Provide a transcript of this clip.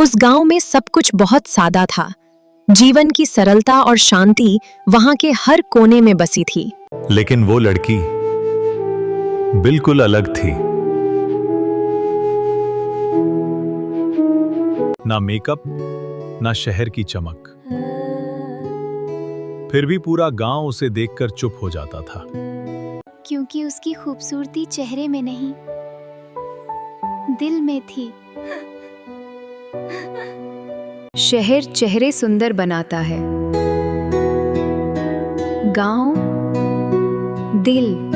उस गांव में सब कुछ बहुत सादा था। जीवन की सरलता और शांति वहां के हर कोने में बसी थी। लेकिन वो लड़की बिल्कुल अलग थी। ना मेकअप, ना शहर की चमक। फिर भी पूरा गांव उसे देखकर चुप हो जाता था। क्योंकि उसकी खूबसूरती चेहरे में नहीं, दिल में थी। शहर चेहरे सुंदर बनाता है, गांव दिल।